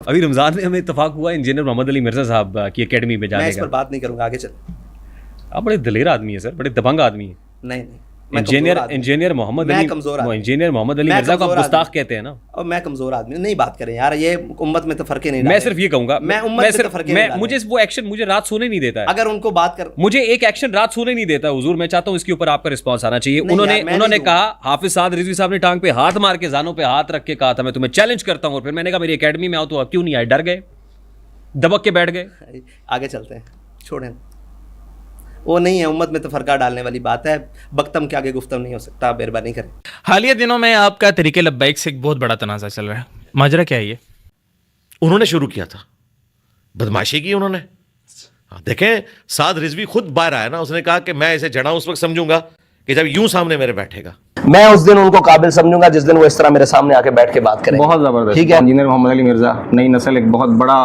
अभी रमज़ान में हमें इत्तेफाक हुआ इंजीनियर मोहम्मद अली मिर्ज़ा साहब की एकेडमी में मैं जाने इस पर का। बात नहीं करूंगा, आगे चल। आप बड़े दलेर आदमी हैं सर, बड़े दबंग आदमी हैं। नहीं मैं कमजोर आदमी हूं। इंजीनियर मोहम्मद मैं अली कमजोर आदमी। इंजीनियर मोहम्मद अली मैं मिर्ज़ा को आप कमजोर गुस्ताख आदमी। कहते हैं ना। और मैं कमजोर आदमी हूं। नहीं बात करें यार, ये उम्मत में तो फर्क नहीं मैं डाले। सिर्फ ये कहूंगा, मैं उम्मत में तो फर्क नहीं डाले। मुझे वो एक्शन मुझे रात सोने नहीं देता है। अगर उनको बात कर, मुझे एक एक्शन रात सोने नहीं देता हुजूर। मैं चाहता हूं इसके ऊपर आपका रिस्पांस आना चाहिए। नहीं यार, मैं उन्होंने नहीं कहा, हाफिज साद रिजवी साहब ने टांग पे हाथ मार के जानों पे हाथ रख के कहा था मैं तुम्हें चैलेंज करता हूं। और फिर मैंने कहा मेरी एकेडमी में आओ, तो आप क्यों नहीं आए? डर गए, दबक के बैठ गए। आगे चलते हैं, छोड़ें। वो नहीं है, उम्मत में तो फर्का डालने वाली बात है। बख्तम के आगे गुफ्तम नहीं हो सकता, आप मेहरबानी करें। हालिया दिनों में आपका तरीके लब्बैक से एक बहुत बड़ा तनाज़ा चल रहा है, माजरा क्या है ये? उन्होंने शुरू किया था, बदमाशी की उन्होंने। देखें, साद रिजवी खुद बाहर आया ना, उसने कहा कि मैं इसे जड़ा उस वक्त समझूंगा कि जब यूं सामने मेरे बैठेगा। मैं उस दिन उनको काबिल समझूंगा जिस दिन वो इस तरह मेरे सामने आके बैठ के बात करें। बहुत ज़बरदस्त, ठीक है। इंजीनियर मोहम्मद अली मिर्ज़ा, नई नस्ल, एक बहुत बड़ा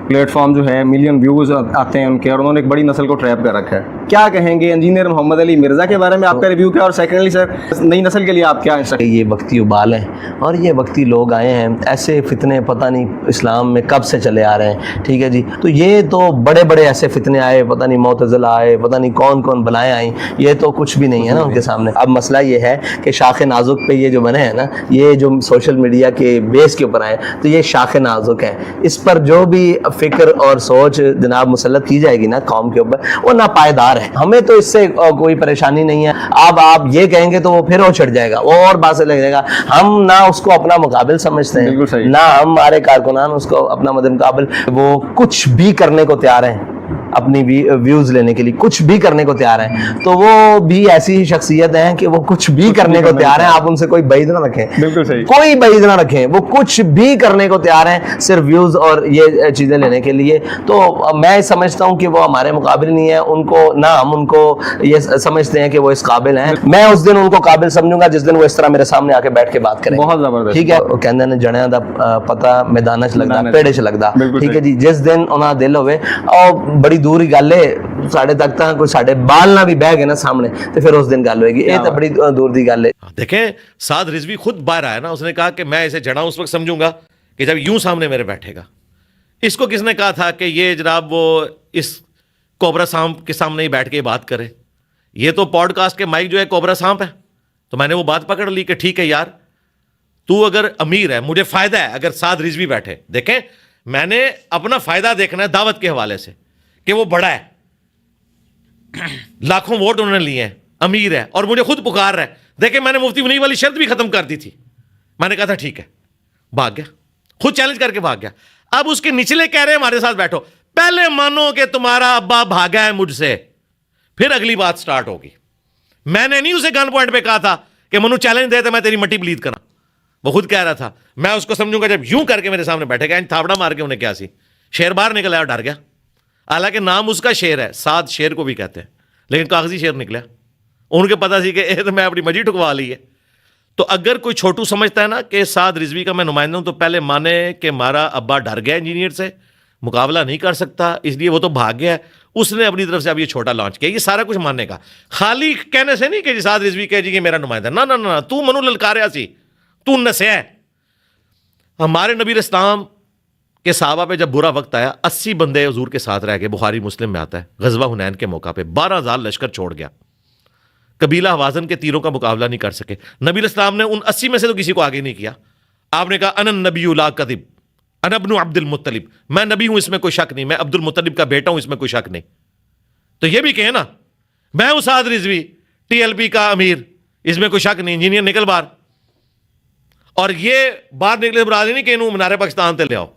प्लेटफॉर्म जो है, मिलियन व्यूज़ आते हैं उनके, और उन्होंने एक बड़ी नस्ल को ट्रैप कर रखा है। क्या कहेंगे इंजीनियर मोहम्मद अली मिर्ज़ा के बारे में? आपका रिव्यू क्या? और सेकेंडली सर, नई नस्ल के लिए आप क्या इंस्ट्रक्शन? ये वक्ती उबाल है और ये वक्ती लोग आए हैं, ऐसे फितने पता नहीं इस्लाम में कब से चले आ रहे हैं। ठीक है जी, तो ये तो बड़े बड़े ऐसे फितने आए, पता नहीं मुतज़िला आए, पता नहीं कौन कौन बलाएं आई, ये तो कुछ भी नहीं है ना उनके सामने। अब मसला ये है कि शाख नाजुक पे ये जो बने हैं ना, ये जो सोशल मीडिया के बेस के ऊपर आए, तो ये शाख नाजुक है। इस पर जो भी फिक्र और सोच जनाब मुसल्लत की जाएगी ना कौम के ऊपर, वो नापायदार है। हमें तो इससे कोई परेशानी नहीं है। अब आप ये कहेंगे तो वो फिर वो छिड़ जाएगा, वो और बात से लग जाएगा। हम ना उसको अपना मुकाबिल समझते हैं, ना हमारे कारकुनान उसको अपना मदद मुकाबिल। वो कुछ भी करने को तैयार हैं, अपनी व्यूज लेने के लिए कुछ भी करने को तैयार हैं। तो वो भी ऐसी ही शख्सियत हैं कि वो कुछ भी करने को तैयार हैं। आप उनसे कोई बैद ना रखें, बिल्कुल सही, कोई बैद ना रखें। वो कुछ भी करने को तैयार हैं सिर्फ व्यूज और ये चीजें लेने के लिए। तो मैं समझता हूं कि वो हमारे मुकाबिल नहीं है। उनको ना हम उनको ये समझते हैं कि वो इस काबिल हैं। मैं उस दिन उनको काबिल समझूंगा जिस दिन वो इस तरह मेरे सामने आके बैठ के बात करें। बहुत जबरदस्त, ठीक है। कहते हैं जड़ियां दा पता मैदान च लगदा, पेड़े च लगदा। ठीक है जी, जिस दिन उन्हां दिल होवे और बड़ी दूर ही गल है, साढ़े तक तो कोई साढ़े बाल ना भी बह गए ना सामने, तो फिर उस दिन गल होएगी। ये तो बड़ी दूर दी गल है। देखें, साद रिजवी खुद बाहर आया ना, उसने कहा कि मैं इसे जड़ा उस वक्त समझूंगा कि जब यूं सामने मेरे बैठेगा। इसको किसने कहा था कि ये जनाब वो इस कोबरा सांप के सामने ही बैठ के बात करे? ये तो पॉडकास्ट के माइक जो है कोबरा सांप है। तो मैंने वो बात पकड़ ली कि ठीक है यार, तू अगर अमीर है, मुझे फायदा है अगर साद रिजवी बैठे। देखें, मैंने अपना फायदा देखना है दावत के हवाले से कि वो बड़ा है, लाखों वोट उन्होंने लिए हैं, अमीर है और मुझे खुद पुकार रहा है। देखें, मैंने मुफ्ती मुनीब वाली शर्त भी खत्म कर दी थी। मैंने कहा था ठीक है, भाग गया, खुद चैलेंज करके भाग गया। अब उसके निचले कह रहे हैं हमारे साथ बैठो। पहले मानो कि तुम्हारा अब्बा भागा है मुझसे, फिर अगली बात स्टार्ट होगी। मैंने नहीं उसे गन पॉइंट पे कहा था कि मनु चैलेंज दे तो मैं तेरी मट्टी ब्लीड करा। वो खुद कह रहा था मैं उसको समझूंगा जब यूं करके मेरे सामने बैठेगा। इन थावड़ा मार के उन्हें क्या सी शेर बाहर निकला और डर गया। हालांकि नाम उसका शेर है, साद शेर को भी कहते हैं, लेकिन कागजी शेर निकला। उनके पता सी कि तो मैं अपनी मजी ठुकवा ली है। तो अगर कोई छोटू समझता है ना कि साद रिजवी का मैं नुमाइंदा हूं, तो पहले माने कि हमारा अब्बा डर गया इंजीनियर से, मुकाबला नहीं कर सकता, इसलिए वो तो भाग गया है। उसने अपनी तरफ से अब ये छोटा लॉन्च किया। ये सारा कुछ मानने का, खाली कहने से नहीं कि साद रिजवी कह जी कि मेरा नुमाइंदा। ना ना ना, तू मनु ललकारिया सी, तू नस्या है। हमारे नबी इस्लाम के सहाबा पे जब बुरा वक्त आया, 80 बंदे हुजूर के साथ रह गए। बुखारी मुस्लिम में आता है, गजवा हुनैन के मौका पे 12,000 लश्कर छोड़ गया। कबीला हवाजन के तीरों का मुकाबला नहीं कर सके। नबी इस्लाम ने उन 80 में से तो किसी को आगे नहीं किया। आपने कहा अनन नबी ला कदिब अन अब्नु अब्दुल मुत्तलिब, मैं नबी हूं इसमें कोई शक नहीं, मैं अब्दुल मुत्तलिब का बेटा हूं इसमें कोई शक नहीं। तो ये भी कहे ना मैं हूं साद रिजवी TLP का अमीर, इसमें कोई शक नहीं। इंजीनियर निकल बाहर, और ये बाहर निकले बरादरी नहीं कि इन्हों मीनार पाकिस्तान ते ले आओ।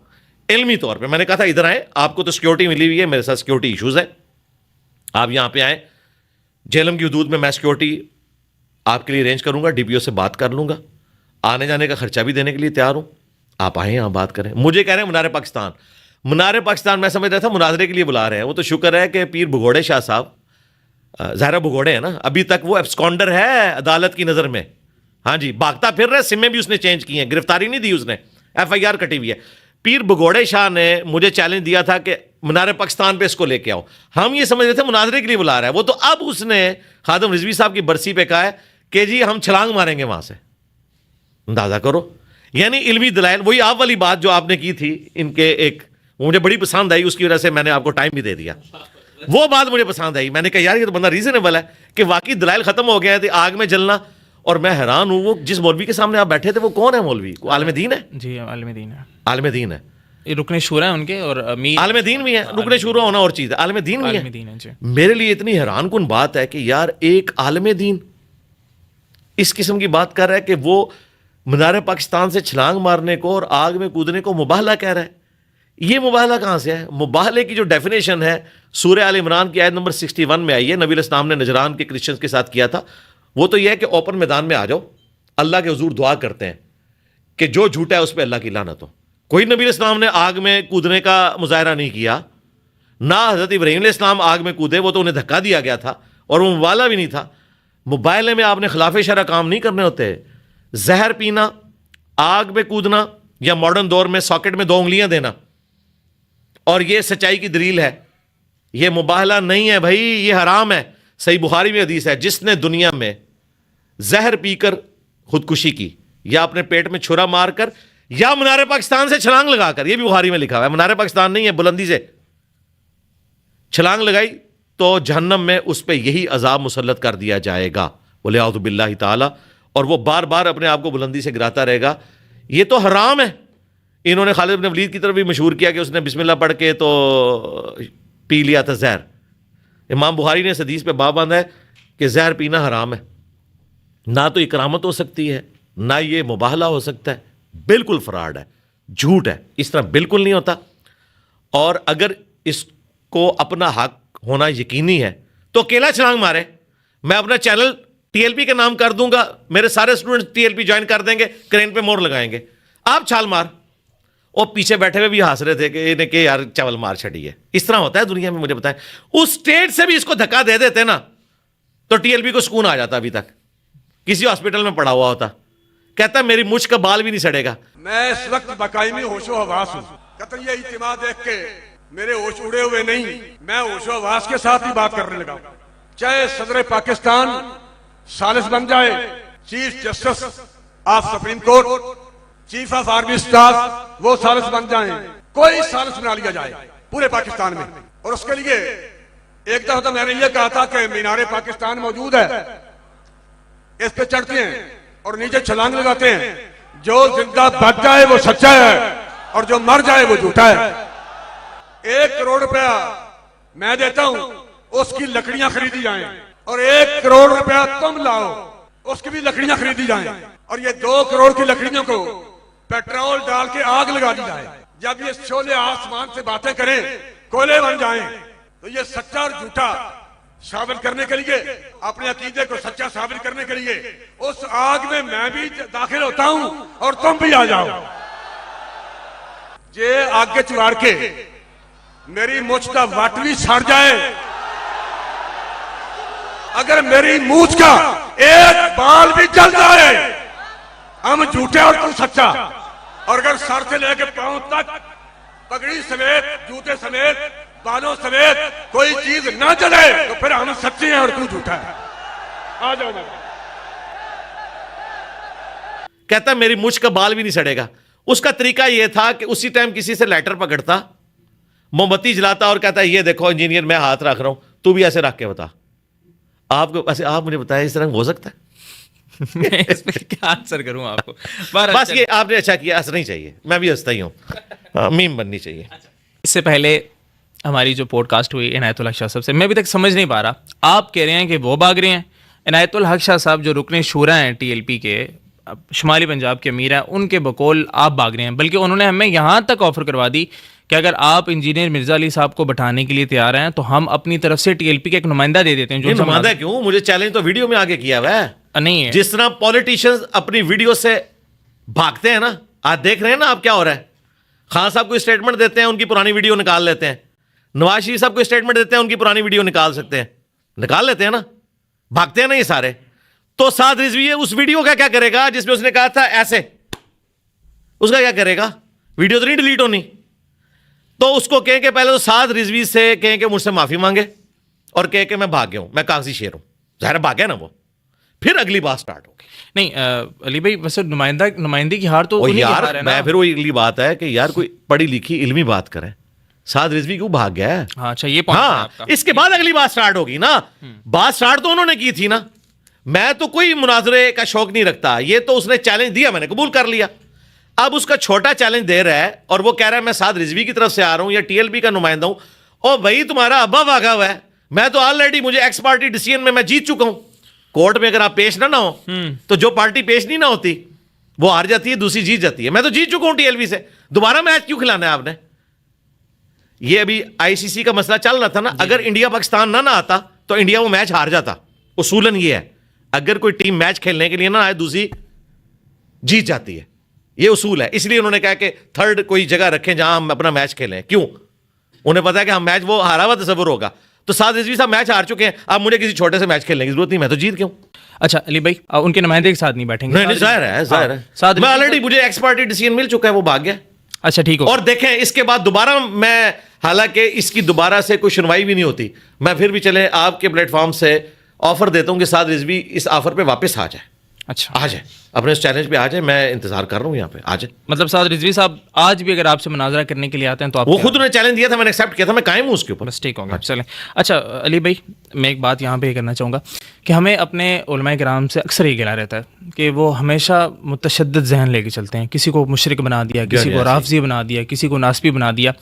इल्मी तौर पे मैंने कहा था इधर आए, आपको तो सिक्योरिटी मिली हुई है, मेरे साथ सिक्योरिटी इश्यूज है, आप यहां पे आए। जेलम की हदूद में मैं सिक्योरिटी आपके लिए अरेंज करूंगा, DPO से बात कर लूंगा, आने जाने का खर्चा भी देने के लिए तैयार हूं। आप आए यहां बात करें। मुझे कह रहे हैं मीनार पाकिस्तान, मीनार पाकिस्तान मैं समझ रहा था मुनाजरे के लिए बुला रहे हैं। वो तो शुक्र है कि पीर भगोड़े शाह साहब, ज़ाहिरा भगोड़े है ना, अभी तक वो एब्सकॉन्डर है अदालत की नज़र में। हाँ जी, भागता फिर रहा है, सिमें भी उसने चेंज की हैं, गिरफ्तारी नहीं दी उसने, FIR कटी हुई है। पीर भगोड़े शाह ने मुझे चैलेंज दिया था कि मीनार पाकिस्तान पे इसको लेके आओ। हम ये समझ रहे थे मुनाजरे के लिए बुला रहा है वो, तो अब उसने खादिम रिजवी साहब की बरसी पे कहा है कि जी हम छलांग मारेंगे वहां से। अंदाजा करो, यानी इल्मी दलाइल, वही आप वाली बात जो आपने की थी इनके, एक मुझे बड़ी पसंद आई, उसकी वजह से मैंने आपको टाइम भी दे दिया। वो बात मुझे पसंद आई, मैंने कहा यार ये तो बंदा रीजनेबल है कि वाकई दलाइल खत्म हो गया है, आग में जलना। और मैं हैरान हूँ, वो जिस मौलवी के सामने आप बैठे थे वो कौन है मौलवी? आलिम दीन है? जी आलिम दीन है, आलिम दीन है, ये रुकने शुरा है उनके, और अमीर आलिम दीन भी है। रुकने शुरू होना और चीज़ है, आलिम दीन भी आलिम है। दीन है जी। मेरे लिए इतनी हैरान कुन बात है कि यार एक आलिम दीन इस किस्म की बात कर रहा है कि वो मीनार पाकिस्तान से छलांग मारने को और आग में कूदने को मुबाहला कह रहा है। ये मुबाहला कहाँ से है? मुबाहले की जो डेफिनेशन है सूरह आल इमरान की आयत नंबर 61 में आई है, नबी इस्लाम ने नजरान के क्रिश्चियंस के साथ किया था। वो तो यह है कि ओपन मैदान में आ जाओ, अल्लाह के हुजूर दुआ करते हैं कि जो झूठा है उस पर अल्लाह की लानत हो। कोई नबी इस्लाम ने आग में कूदने का मुजाहरा नहीं किया, ना हज़रत इब्राहीम इस्लाम आग में कूदे, वो तो उन्हें धक्का दिया गया था और वो मुबाहला भी नहीं था। मुबाहले में आपने खिलाफ शरअ काम नहीं करने होते। जहर पीना, आग में कूदना, या मॉडर्न दौर में सॉकेट में 2 उंगलियां देना, और ये सच्चाई की दलील है, ये मुबाहला नहीं है भाई, ये हराम है। सही बुखारी में हदीस है, जिसने दुनिया में जहर पीकर खुदकुशी की, या अपने पेट में छुरा मारकर, या मीनार पाकिस्तान से छलांग लगाकर, ये भी बुखारी में लिखा हुआ है, मीनार पाकिस्तान नहीं है, बुलंदी से छलांग लगाई तो जहन्नम में उस पर यही अजाब मुसल्लत कर दिया जाएगा, वलियाउज़ु बिल्लाहि ताला, और वो बार बार अपने आप को बुलंदी से गिराता रहेगा। ये तो हराम है। इन्होंने खालिद इब्न वलीद की तरफ भी मशहूर किया कि उसने बिस्मिल्लाह पढ़ के तो पी लिया था जहर। इमाम बुखारी ने इस हदीस पे बाब बांधा है कि जहर पीना हराम है, ना तो इकरामत हो सकती है, ना ये मुबाहला हो सकता है, बिल्कुल फ्रॉड है, झूठ है, इस तरह बिल्कुल नहीं होता। और अगर इसको अपना हक होना यकीनी है तो अकेला छलांग मारे। मैं अपना चैनल टीएलपी का नाम कर दूंगा, मेरे सारे स्टूडेंट्स टीएलपी ज्वाइन कर देंगे, क्रेन पे मोर लगाएंगे, आप छाल मार। और पीछे बैठे हुए भी हंस रहे थे कि इन्हें के यार चावल मार छड़ी है। इस तरह होता है दुनिया में, मुझे बताएं। उस स्टेट से भी इसको धक्का दे देते ना तो टीएलपी को सुकून आ जाता। अभी तक किसी हॉस्पिटल में पड़ा हुआ होता, कहता मेरी मुझ का बाल भी नहीं सड़ेगा। मैं इस वक्त बकायमी होशो हवास हूँ। कतई इज्तिमा देख के मेरे होश उड़े हुए नहीं, मैं होशो हवास के साथ ही बात करने लगा। चाहे सदर पाकिस्तान सालिस बन जाए, chief justice of supreme court, chief of army staff वो सालिस बन जाएं, कोई सालिस बना लिया जाए पूरे पाकिस्तान में। और उसके लिए एक दफा तो मैंने ये कहा था कि मीनारे पाकिस्तान मौजूद है, इस पे चढ़ते हैं और नीचे छलांग लगाते हैं। जो जिंदा बच जाए वो सच्चा है और जो मर जाए वो झूठा है। 1 करोड़ रुपया मैं देता हूं, उसकी लकड़ियां खरीदी जाएं, और 1 करोड़ रुपया तुम लाओ, उसकी भी लकड़ियां खरीदी जाएं, और ये 2 करोड़ की लकड़ियों को पेट्रोल डाल के आग लगा दी जाए। जब ये शोले आसमान से बातें करें, कोयले बन जाएं, तो ये सच्चा और झूठा साबित करने के लिए, अपने अकीदे को सच्चा साबित करने के लिए उस आग में मैं भी दाखिल होता हूं और तुम भी आ जाओ। जे आगे चुराड़ के मेरी मुझ का वट भी सड़ जाए, अगर मेरी मूछ का एक बाल भी जल जाए, हम झूठे और तू सच्चा। और अगर सर से लेकर पांव तक पगड़ी समेत, जूते समेत, बालों समेत कोई चीज ना जले तो फिर हम सच्चे हैं और तू झूठा है। आ जाओ। कहता मेरी मुझ का बाल भी नहीं सड़ेगा। उसका तरीका यह था कि उसी टाइम किसी से लेटर पकड़ता, मोमबत्ती जलाता और कहता ये देखो इंजीनियर मैं हाथ रख रहा हूं, तू भी ऐसे रख के बता। आपको ऐसे आप मुझे बताएं इस तरह हो सकता है? मैं इस पे क्या आंसर करूं आपको? बस ये आपने अच्छा किया, हंसना ही चाहिए, मैं भी हंसता ही हूं, मीम बननी चाहिए। इससे पहले हमारी जो पॉडकास्ट हुई इनायतुल हक शाह साहब से, मैं अभी तक समझ नहीं पा रहा, आप कह रहे हैं कि वो भाग रहे हैं, इनायतुल हक शाह साहब जो रुकने शूरा हैं टीएलपी के, शुमाली पंजाब के अमीर हैं, उनके बकौल आप भाग रहे हैं। बल्कि उन्होंने हमें यहाँ तक ऑफर करवा दी कि अगर आप इंजीनियर मिर्जा अली साहब को बैठाने के लिए तैयार हैं तो हम अपनी तरफ से टीएलपी का एक नुमाइंदा दे देते हैं। जो नुमाइंदा क्यों? मुझे चैलेंज तो वीडियो में आगे किया हुआ है। नहीं है जिस तरह पॉलिटिशियंस अपनी वीडियो से भागते हैं ना, आज देख रहे हैं ना आप क्या हो रहा है। खान साहब को स्टेटमेंट देते हैं, उनकी पुरानी वीडियो निकाल लेते हैं। नवाज शरीफ साहब को स्टेटमेंट देते हैं, उनकी पुरानी वीडियो निकाल सकते हैं, निकाल लेते हैं ना, भागते हैं ना ये सारे। तो साद रिजवी उस वीडियो का क्या करेगा जिसमें उसने कहा था ऐसे, उसका क्या करेगा? वीडियो तो नहीं डिलीट होनी। तो उसको कहें कि पहले तो साद रिजवी से कहें कि मुझसे माफी मांगे और कहें कि मैं भाग गया हूं, मैं कागजी शेर हूं। जाहिर भाग गया ना वो, फिर अगली बात स्टार्ट होगी। नहीं अली भाई वैसे नुमाइंदगी की हार तो और उन्हीं की यार हार है ना। मैं फिर वही अगली बात है कि यार कोई पढ़ी लिखी इल्मी बात करे, साद रिजवी क्यों भाग गया है? हाँ अच्छा ये पॉइंट है हाँ, आपका। इसके बाद अगली बात स्टार्ट होगी ना। बात स्टार्ट तो उन्होंने की थी ना। मैं तो कोई मुनाजरे का शौक नहीं रखता, ये तो उसने चैलेंज दिया, मैंने कबूल कर लिया। अब उसका छोटा चैलेंज दे रहा है और वो कह रहा है मैं साद रिजवी की तरफ से आ रहा हूं या टीएलपी का नुमाइंदा हूं। और भाई तुम्हारा अब्बा भागा हुआ है, मैं तो ऑलरेडी मुझे एक्स पार्टी डिसीजन में मैं जीत चुका हूं। कोर्ट में अगर आप पेश ना हो तो जो पार्टी पेश नहीं ना होती वो हार जाती है, दूसरी जीत जाती है। मैं तो जीत चुका हूं टीएलपी से, दोबारा मैच क्यों खिलाना है आपने? ये अभी आईसीसी का मसला चल रहा था ना, अगर इंडिया पाकिस्तान ना आता तो इंडिया वो मैच हार जाता। उसूलन ये है, अगर कोई टीम मैच खेलने के लिए ना आए दूसरी जीत जाती है, ये उसूल है। इसलिए उन्होंने कहा कि थर्ड कोई जगह रखें जहां हम अपना मैच खेलें। क्यों? उन्हें पता है कि हम मैच वो हारा हुआ तस्वर होगा। तो साद रिजवी साहब मैच हार चुके हैं, अब मुझे किसी छोटे से मैच खेलने की जरूरत नहीं, मैं तो जीत गया हूं। अच्छा अली भाई उनके नुमाइंदे के साथ नहीं बैठेंगे? नहीं जाहिर है, जाहिर है। साद मैं रिजवी ऑलरेडी मुझे एक्स पार्टी डिसीजन मिल चुका है, वो भाग गया। अच्छा ठीक हो। और देखें इसके बाद दोबारा मैं, हालांकि इसकी दोबारा से कोई सुनवाई भी नहीं होती, मैं फिर भी चले आपके प्लेटफॉर्म से ऑफर देता हूं कि साद रिजवी इस ऑफर पे वापस आ जाए। अच्छा आ जाए, अपने इस चैलेंज पे आ जाए, मैं इंतजार कर रहा हूं यहाँ पे, आ जाए। मतलब साद रिजवी साहब आज भी अगर आपसे मुनाजरा करने के लिए आते हैं तो आप वो खुद ने चैलेंज दिया था, मैंने एक्सेप्ट किया था, मैं कायम हूं उसके ऊपर। बस ठीक होगा। चलें अच्छा अली भाई मैं एक बात यहाँ पे करना चाहूँगा कि हमें अपने उलमाए किराम से अक्सर ये गिला रहता है कि वो हमेशा मुतशद्दिद जहन लेके चलते हैं। किसी को मुशरिक बना दिया, किसी को राफजी बना दिया, किसी को नासबी बना दिया,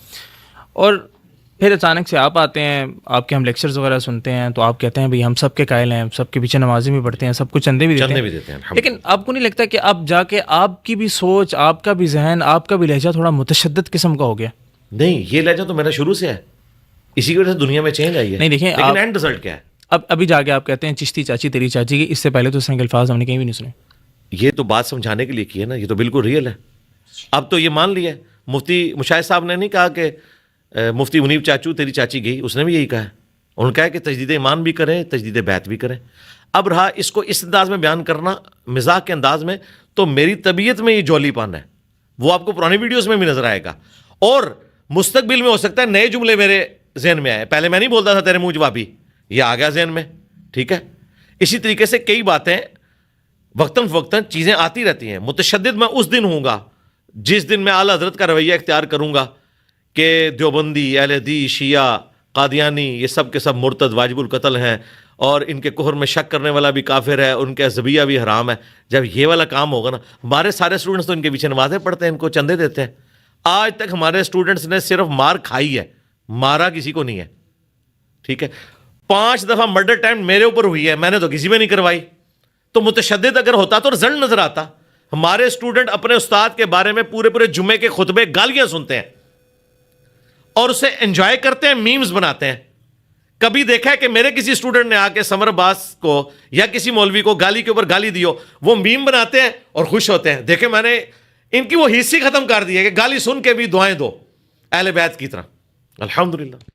और फिर अचानक से आप आते हैं, आपके हम लेक्चर्स वगैरह सुनते हैं तो आप कहते हैं भाई हम सब के कायल हैं, सबके पीछे नमाज़ें भी पढ़ते हैं, सबको चंदे भी देते हैं। लेकिन आपको नहीं लगता कि अब जाके आपकी भी सोच, आपका भी जहन, आपका भी लहजा थोड़ा मुतशद्दिद किस्म का हो गया? नहीं, ये लहजा तो मेरा शुरू से है, इसी की वजह से दुनिया में चेंज आई है। नहीं देखिए लेकिन एंड रिजल्ट क्या है? अब अभी जाके आप कहते हैं चिश्ती चाची तेरी चाची की, इससे पहले तो इस तरह के अल्फाज हमने कहीं भी नहीं सुने। ये तो बात समझाने के लिए की है ना, ये तो बिल्कुल रियल है। अब तो ये मान लिया, मुफ्ती मुशाहिद साहब ने नहीं कहा कि मुफ्ती मुनीब चाचू तेरी चाची गई, उसने भी यही कहा है। उन्होंने कहा कि तजदीद ईमान भी करें, तजदीद बैत भी करें। अब रहा इसको इस अंदाज में बयान करना, मिजाक के अंदाज में, तो मेरी तबीयत में ये जौलीपन है, वो आपको पुरानी वीडियोस में भी नजर आएगा। और मुस्तकबिल में हो सकता है नए जुमले मेरे जहन में आए, पहले मैं नहीं बोलता था तेरे मुंह जवाबी, ये आ गया जहन में, ठीक है। इसी तरीके से कई बातें वक्तन फवक्तन चीज़ें आती रहती हैं। मुतशद्दिद मैं उस दिन हूँगा जिस दिन मैं आला हज़रत का रवैया इख्तियार करूँगा कि देवबंदी, अहले हदीस, शिया, कादियानी ये सब के सब मुर्तद वाजिबुल कत्ल हैं और इनके कुहर में शक करने वाला भी काफिर है, उनके ज़बिया भी हराम है। जब ये वाला काम होगा ना, हमारे सारे स्टूडेंट्स तो इनके पीछे नमाज़ें पढ़ते हैं, इनको चंदे देते हैं। आज तक हमारे स्टूडेंट्स ने सिर्फ मार खाई है, मारा किसी को नहीं है, ठीक है। 5 दफ़ा मर्डर अटेम्प्ट मेरे ऊपर हुई है, मैंने तो किसी में नहीं करवाई। तो मुतशद्दिद अगर होता तो रिजल्ट नजर आता। हमारे स्टूडेंट अपने उस्ताद के बारे में पूरे पूरे जुम्मे के खुतबे गालियां सुनते हैं और उसे एंजॉय करते हैं, मीम्स बनाते हैं। कभी देखा है कि मेरे किसी स्टूडेंट ने आके समर अब्बास को या किसी मौलवी को गाली के ऊपर गाली दियो, वो मीम बनाते हैं और खुश होते हैं? देखे, मैंने इनकी वो हिस्सी खत्म कर दी है कि गाली सुन के भी दुआएं दो अहले बैत की तरह। अल्हम्दुलिल्लाह।